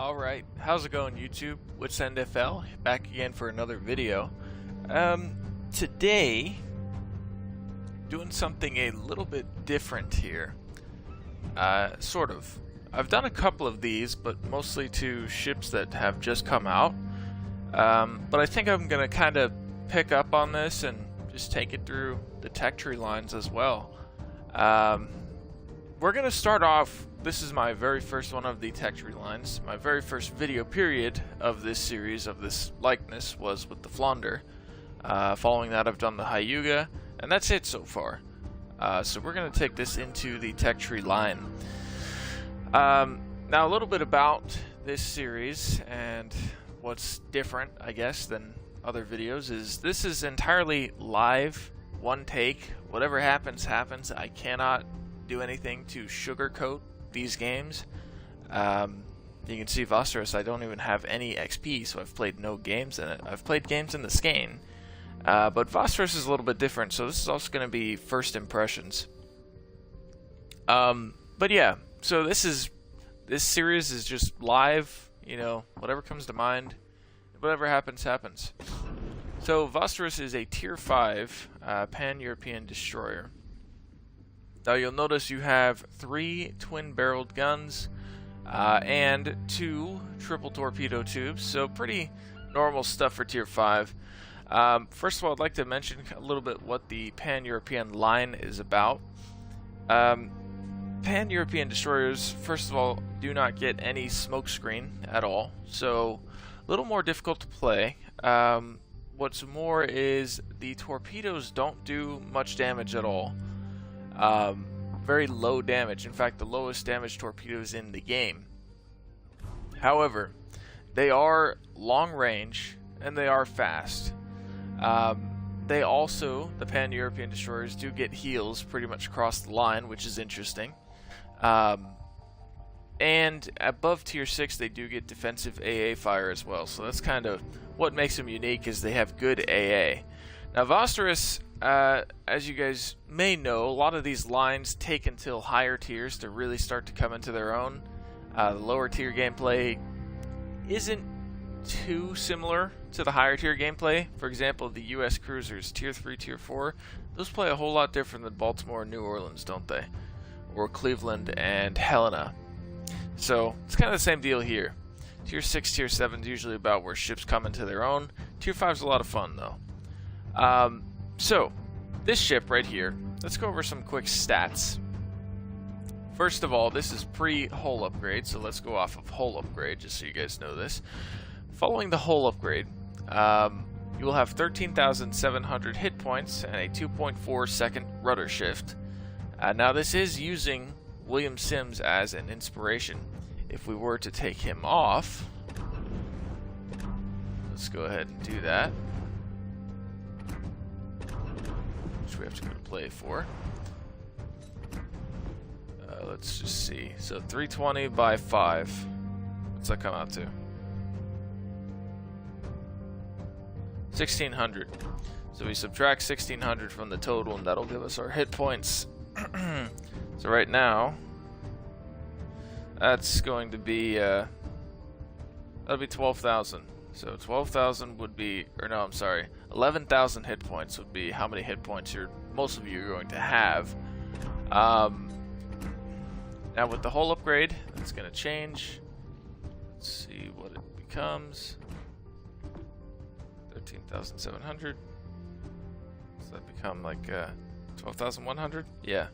Alright, how's it going YouTube? What's NFL? Back again for another video. Today, doing something a little bit different here. Sort of. I've done a couple of these, but mostly to ships that have just come out. But I think I'm going to kind of pick up on this and just take it through the tech tree lines as well. We're going to start off. This is my very first one of the tech tree lines. My very first video period of this series, of this likeness, was with the Flounder. Following that, I've done the Hyuga, and that's it so far. So we're going to take this into the tech tree line. Now, a little bit about this series and what's different, I guess, than other videos is this is entirely live, one take. Whatever happens, happens. I cannot do anything to sugarcoat these games. You can see Vasteras, I don't even have any XP, so I've played no games in it. I've played games in the skein, but Vasteras is a little bit different, so this is also going to be first impressions. But yeah, so this series is just live, you know, whatever comes to mind, whatever happens, happens. So Vasteras is a tier 5 pan-European destroyer. Now you'll notice you have 3 twin-barreled guns and 2 triple torpedo tubes, so pretty normal stuff for tier 5. First of all, I'd like to mention a little bit what the pan-European line is about. Pan-European destroyers, first of all, do not get any smokescreen at all, so a little more difficult to play. What's more is the torpedoes don't do much damage at all. Very low damage. In fact, the lowest damage torpedoes in the game. However, they are long range and they are fast. They also, the pan-European destroyers, do get heals pretty much across the line, which is interesting. And above tier 6, they do get defensive AA fire as well. So that's kind of what makes them unique, is they have good AA. Now, Vasteras, as you guys may know, a lot of these lines take until higher tiers to really start to come into their own. The lower tier gameplay isn't too similar to the higher tier gameplay. For example, the US cruisers, tier 3, tier 4, those play a whole lot different than Baltimore and New Orleans, don't they? Or Cleveland and Helena. So, it's kind of the same deal here. Tier 6, tier 7 is usually about where ships come into their own. Tier 5 is a lot of fun, though. So, this ship right here, let's go over some quick stats. First of all, this is pre-hull upgrade, so let's go off of hull upgrade, just so you guys know this. Following the hull upgrade, you will have 13,700 hit points and a 2.4 second rudder shift. Now, this is using William Sims as an inspiration. If we were to take him off, let's go ahead and do that. Which we have to go to play for. Let's just see. So 320 by 5. What's that come out to? 1600. So we subtract 1600 from the total, and that'll give us our hit points. So right now, that's going to be that'll be 12,000. So 12,000 would be, or no, I'm sorry, 11,000 hit points would be how many hit points most of you are going to have. Now with the hull upgrade, that's going to change. Let's see what it becomes. 13,700. Does that become like 12,100? Yeah.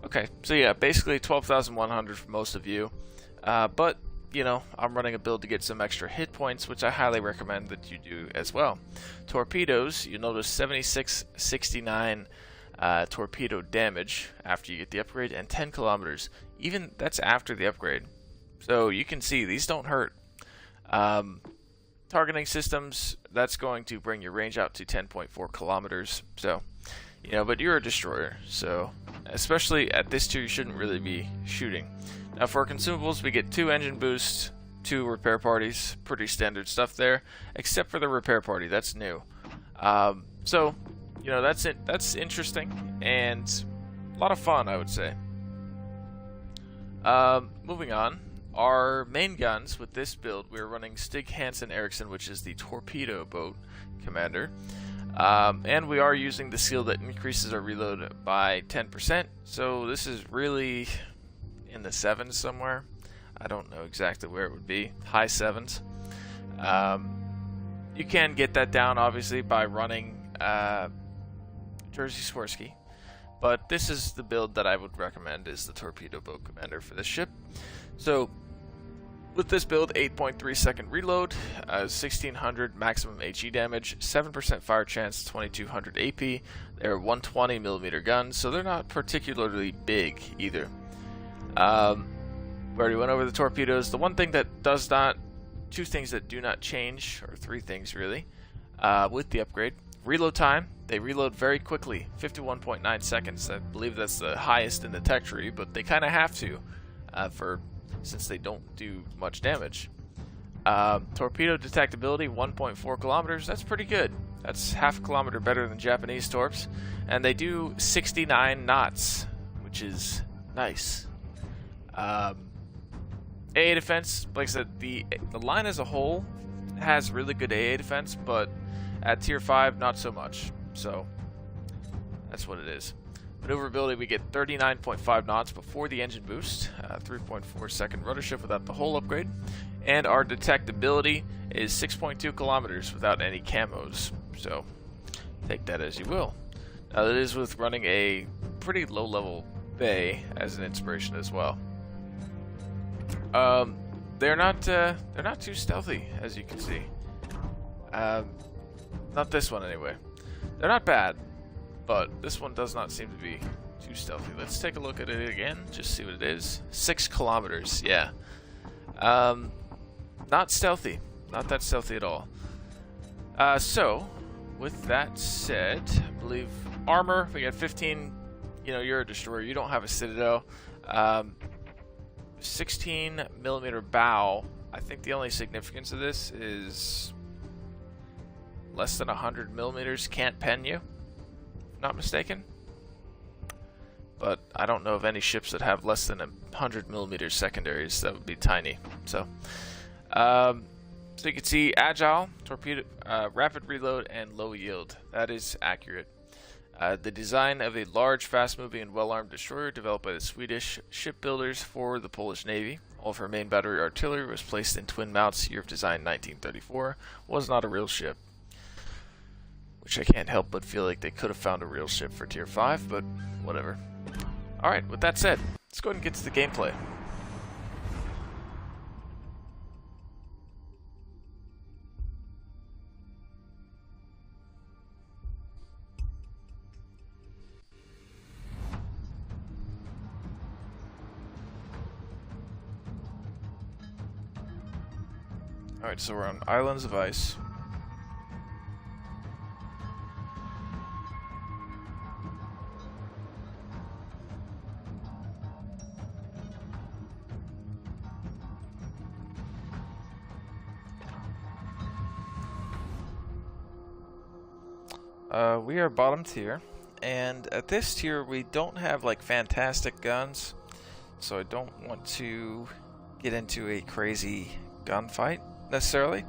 Okay, so yeah, basically 12,100 for most of you. But you know, I'm running a build to get some extra hit points, which I highly recommend that you do as well. Torpedoes, you'll notice 7669 torpedo damage after you get the upgrade, and 10 kilometers. Even that's after the upgrade. So you can see these don't hurt. Targeting systems, that's going to bring your range out to 10.4 kilometers. So, you know, but you're a destroyer, so especially at this tier, you shouldn't really be shooting. Now for consumables, we get 2 engine boosts, 2 repair parties, pretty standard stuff there, except for the repair party, that's new. So, you know, that's it. That's interesting and a lot of fun, I would say. Moving on, Our main guns with this build, we're running Stig Hansen Eriksson, which is the torpedo boat commander. And we are using the seal that increases our reload by 10%. So this is really in the 7s somewhere. I don't know exactly where it would be. High 7s. You can get that down obviously by running Jersey Swirsky. But this is the build that I would recommend, is the torpedo boat commander for this ship. So with this build, 8.3 second reload, 1600 maximum HE damage, 7% fire chance, 2200 AP. They're 120mm guns, so they're not particularly big either. We already went over the torpedoes. The one thing that does not, two things that do not change, or three things really, with the upgrade. Reload time, they reload very quickly, 51.9 seconds. I believe that's the highest in the tech tree, but they kind of have to, since they don't do much damage. Torpedo detectability, 1.4 kilometers. That's pretty good. That's half a kilometer better than Japanese torps. And they do 69 knots, which is nice. AA defense, like I said, the line as a whole has really good AA defense, but at tier 5, not so much. So that's what it is. Maneuverability, we get 39.5 knots before the engine boost, 3.4 second ruddership without the hull upgrade, and our detectability is 6.2 kilometers without any camos. So take that as you will. Now that is with running a pretty low level bay as an inspiration as well. They're not too stealthy, as you can see. Not this one anyway. They're not bad, but this one does not seem to be too stealthy. Let's take a look at it again, just see what it is. 6 kilometers, yeah. Not stealthy. Not that stealthy at all. So, with that said, I believe armor, we got 15. You know, you're a destroyer. You don't have a citadel. 16mm bow. I think the only significance of this is less than 100mm can't pen you, if not mistaken. But I don't know of any ships that have less than 100mm secondaries. That would be tiny. So you can see agile, torpedo, rapid reload, and low yield. That is accurate. The design of a large, fast-moving, and well-armed destroyer developed by the Swedish shipbuilders for the Polish Navy. All of her main battery artillery was placed in twin mounts. Year of design 1934. Was not a real ship. Which I can't help but feel like they could have found a real ship for tier 5, but whatever. Alright, with that said, let's go ahead and get to the gameplay. Alright, so we're on Islands of Ice. We are bottom tier, and at this tier we don't have like fantastic guns, so I don't want to get into a crazy gunfight necessarily.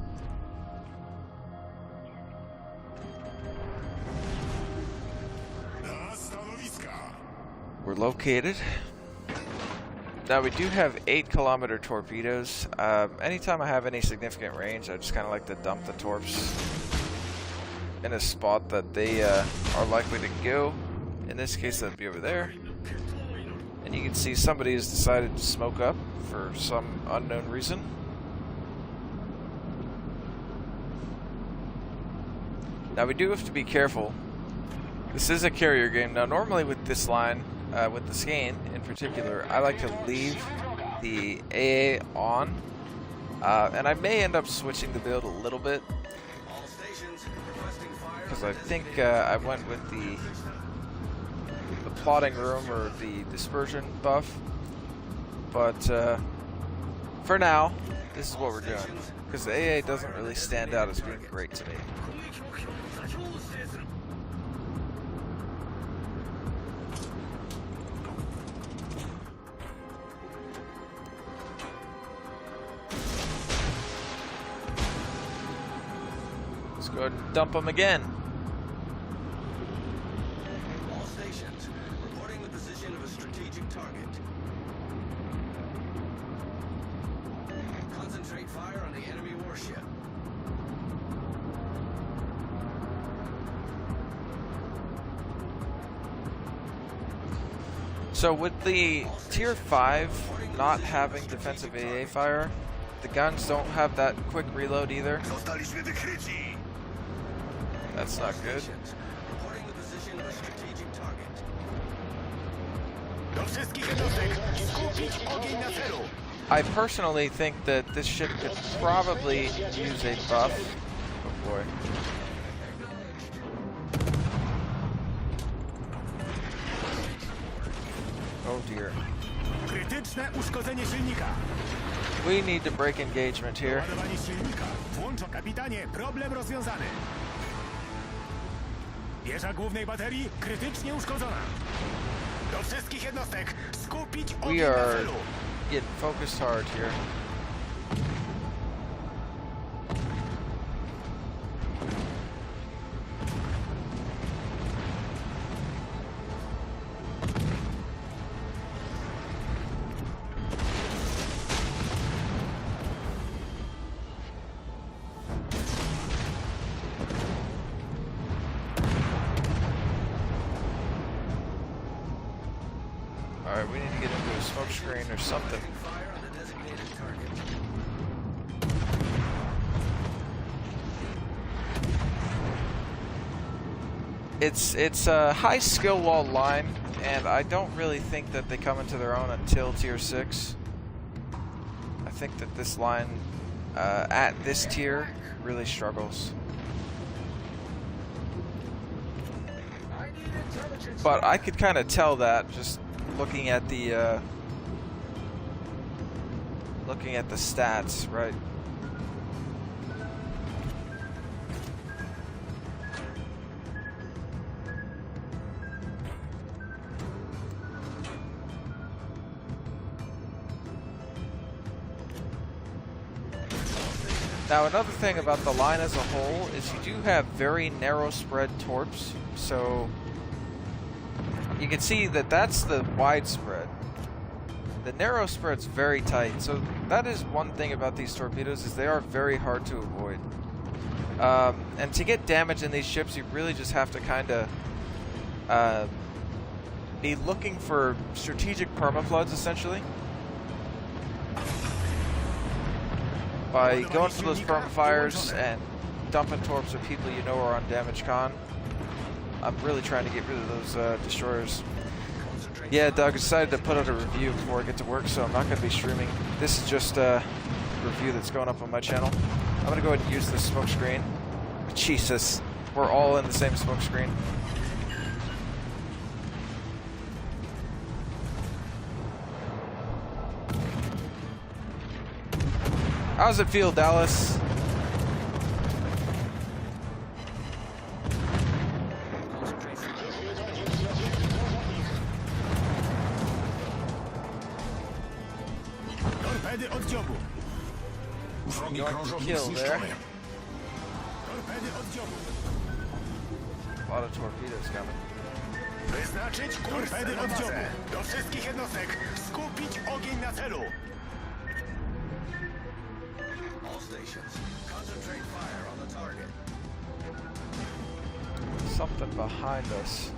We're located. Now we do have 8-kilometer torpedoes. Anytime I have any significant range, I just kind of like to dump the torps in a spot that they are likely to go. In this case, that'd be over there. And you can see somebody has decided to smoke up for some unknown reason. Now we do have to be careful. This is a carrier game. Now normally with this line, with the skein in particular, I like to leave the AA on. And I may end up switching the build a little bit, because I think I went with the plotting room or the dispersion buff, but for now this is what we're doing, because the AA doesn't really stand out as being great to me. go ahead and dump them again. All stations, reporting the position of a strategic target. Concentrate fire on the enemy warship. So with the Tier 5 not having defensive AA fire, the guns don't have that quick reload either. That's not good. Reporting the position of a strategic target. I personally think that this ship could probably use a buff. Oh boy. Oh dear. We need to break engagement here. We are getting focused hard here. Alright, we need to get into a smoke screen or something. Fire on the designated target. It's a high skill wall line, and I don't really think that they come into their own until Tier 6. I think that this line at this tier really struggles. But I could kind of tell that just looking at the stats, right? Now another thing about the line as a whole is you do have very narrow spread torps, so you can see that that's the wide spread. The narrow spread's very tight, so that is one thing about these torpedoes is they are very hard to avoid. And to get damage in these ships, you really just have to kind of be looking for strategic permafloods, essentially. By going for those permafires and dumping torps of people you know are on damage con. I'm really trying to get rid of those destroyers. Yeah, Doug, I decided to put out a review before I get to work, so I'm not going to be streaming. This is just a review that's going up on my channel. I'm going to go ahead and use this smoke screen. Jesus, we're all in the same smoke screen. How does it feel, Dallas? Kill there. A lot of torpedoes coming. Wyznaczyć torpedy oddziobu. Do wszystkich jednostek skupić ogień na celu. All stations, concentrate fire on the target. Something behind us.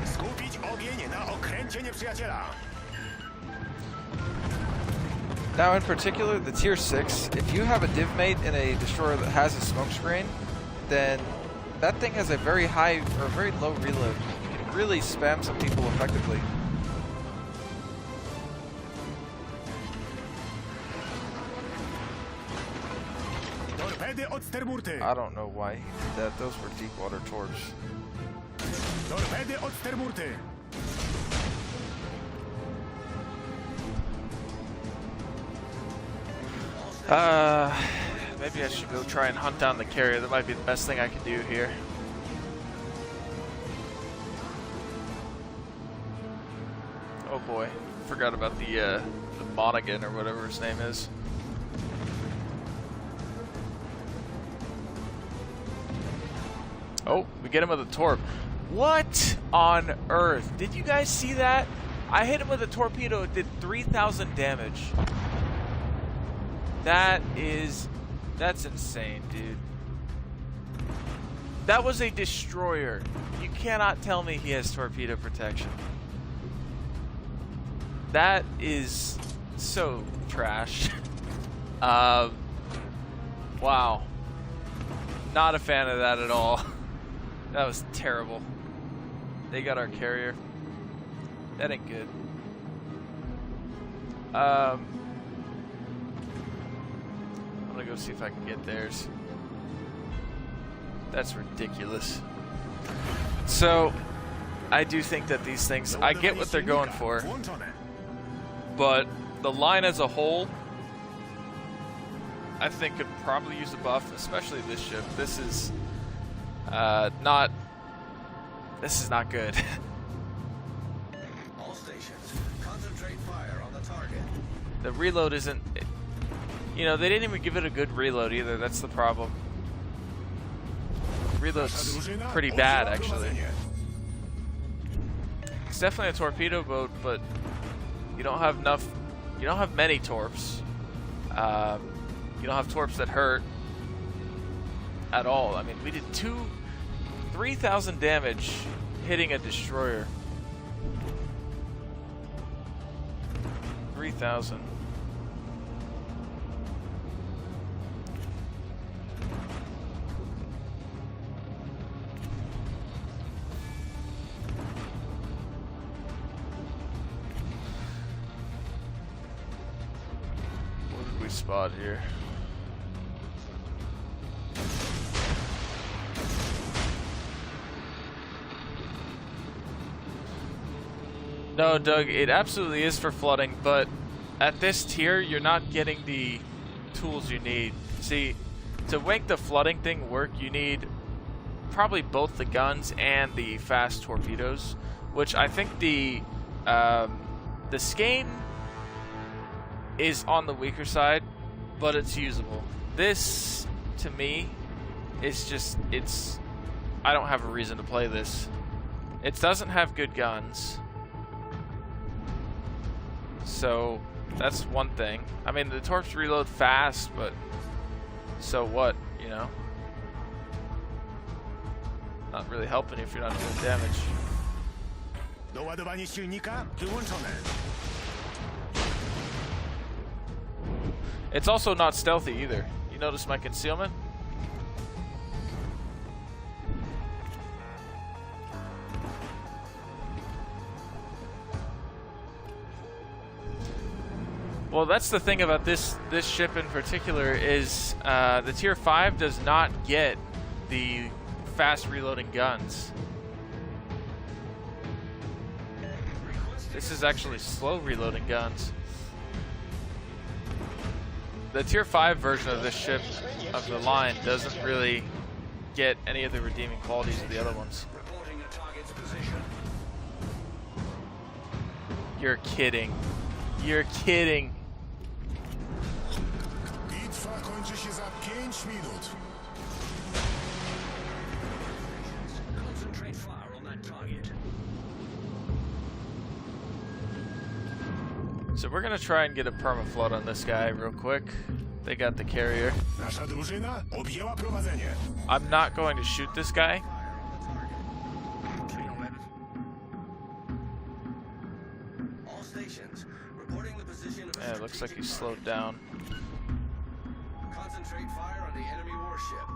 Skupić ogień na okręcie nieprzyjaciela. Now, in particular, the Tier 6, if you have a div mate in a destroyer that has a smoke screen, then that thing has a very high or very low reload. You can really spam some people effectively. Torpedy od sterburty. I don't know why he did that. Those were deep water torps. Torpedy od sterburty. Maybe I should go try and hunt down the carrier. That might be the best thing I can do here. Oh boy, forgot about the the Monaghan or whatever his name is. Oh, we get him with a torp. What on earth? Did you guys see that? I hit him with a torpedo. It did 3,000 damage. That's insane, dude. That was a destroyer. You cannot tell me he has torpedo protection. That is so trash. Wow. Not a fan of that at all. That was terrible. They got our carrier. That ain't good. I'm gonna go see if I can get theirs. That's ridiculous. So, I do think that these things, I get what they're going for, but the line as a whole, I think could probably use a buff, especially this ship. This is not good. All stations, concentrate fire on the target. The reload isn't, you know, they didn't even give it a good reload either. That's the problem. The reload's pretty bad, actually. It's definitely a torpedo boat, but you don't have enough. You don't have many torps. You don't have torps that hurt at all. I mean, we did 3,000 damage hitting a destroyer. 3,000. What did we spot here? No, Doug, it absolutely is for flooding, but at this tier, you're not getting the tools you need. See, to make the flooding thing work, you need probably both the guns and the fast torpedoes, which I think the skein is on the weaker side, but it's usable. This, to me, is just, I don't have a reason to play this. It doesn't have good guns. So, that's one thing. I mean, the torps reload fast, but so what, you know? Not really helping if you're not doing damage. Doładowanie silnika wyłączone. It's also not stealthy either. You notice my concealment? Well, that's the thing about this ship in particular is the tier 5 does not get the fast reloading guns. This is actually slow reloading guns. The tier 5 version of this ship of the line doesn't really get any of the redeeming qualities of the other ones. You're kidding. You're kidding. Bitwa kończy się za 5 minut. Concentrate fire on that target. So we're gonna try and get a permaflood on this guy real quick. They got the carrier. Nasza drużyna objęła prowadzenie. I'm not going to shoot this guy. All stations reporting the position of Yeah, it looks like he's slowed down. Concentrate fire on the enemy warship.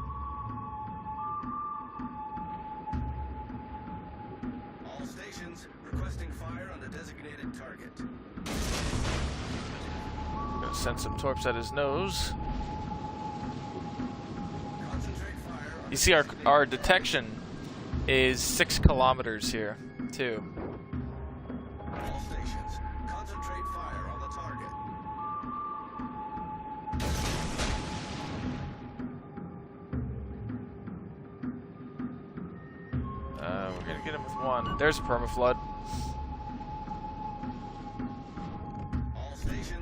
All stations requesting fire on the designated target. Gonna send some torps at his nose. Concentrate fire on You see, our detection is 6 kilometers here, too. all stations. Concentrate fire on the target. We're gonna get him with one. There's a permaflood. All stations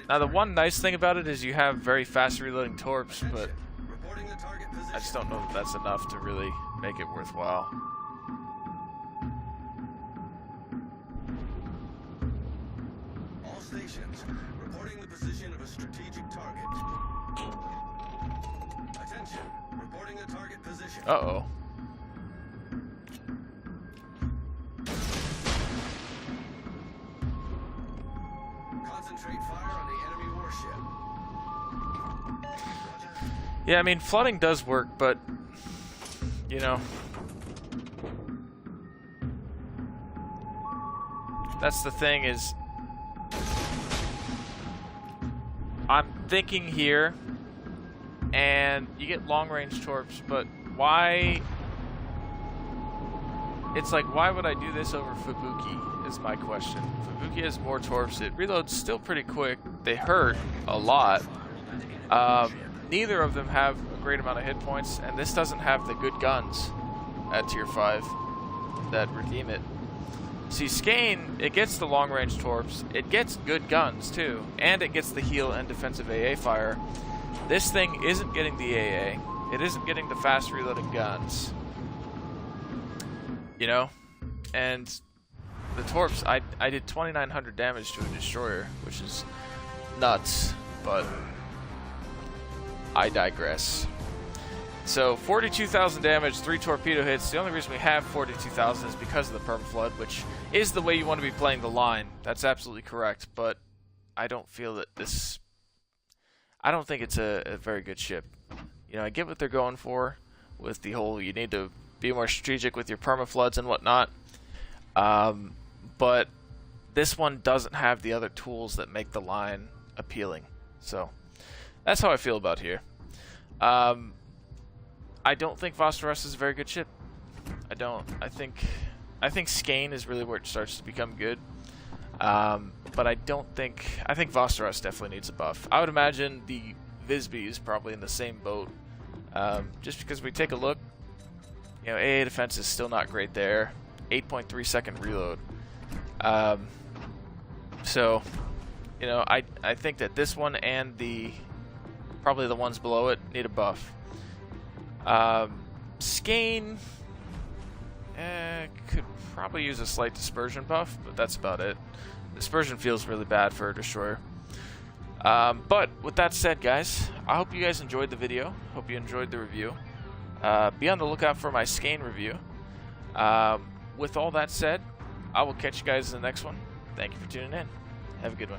Now the one nice thing about it is you have very fast reloading torps, but I just don't know if that's enough to really make it worthwhile. All stations, reporting the position of a strategic target. Attention, reporting the target position. Uh-oh. Concentrate fire on the enemy warship. Yeah, I mean, flooding does work, but, you know, that's the thing is, I'm thinking here, and you get long-range torps, but why? It's like, why would I do this over Fubuki, is my question. Fubuki has more torps. It reloads still pretty quick. They hurt a lot. Neither of them have a great amount of hit points, and this doesn't have the good guns at tier 5 that redeem it. See, Skane, it gets the long-range torps, it gets good guns too, and it gets the heal and defensive AA fire. This thing isn't getting the AA, it isn't getting the fast reloading guns. You know? And the torps, I did 2,900 damage to a destroyer, which is nuts, but I digress. So 42,000 damage, 3 torpedo hits. The only reason we have 42,000 is because of the permaflood, which is the way you want to be playing the line. That's absolutely correct, but I don't feel that this... I don't think it's a very good ship. You know, I get what they're going for with the whole, you need to be more strategic with your permafloods and whatnot. But this one doesn't have the other tools that make the line appealing. So that's how I feel about here. I don't think Vasteras is a very good ship. I don't. I think Skane is really where it starts to become good. But I don't think... I think Vasteras definitely needs a buff. I would imagine the Visby is probably in the same boat. Just because we take a look, you know, AA defense is still not great there. 8.3 second reload. So, you know, I think that this one and probably the ones below it need a buff. Skane could probably use a slight dispersion buff, but that's about it. Dispersion feels really bad for a destroyer. But with that said, guys, I hope you guys enjoyed the video. Hope you enjoyed the review. Be on the lookout for my Skane review. With all that said, I will catch you guys in the next one. Thank you for tuning in. Have a good one.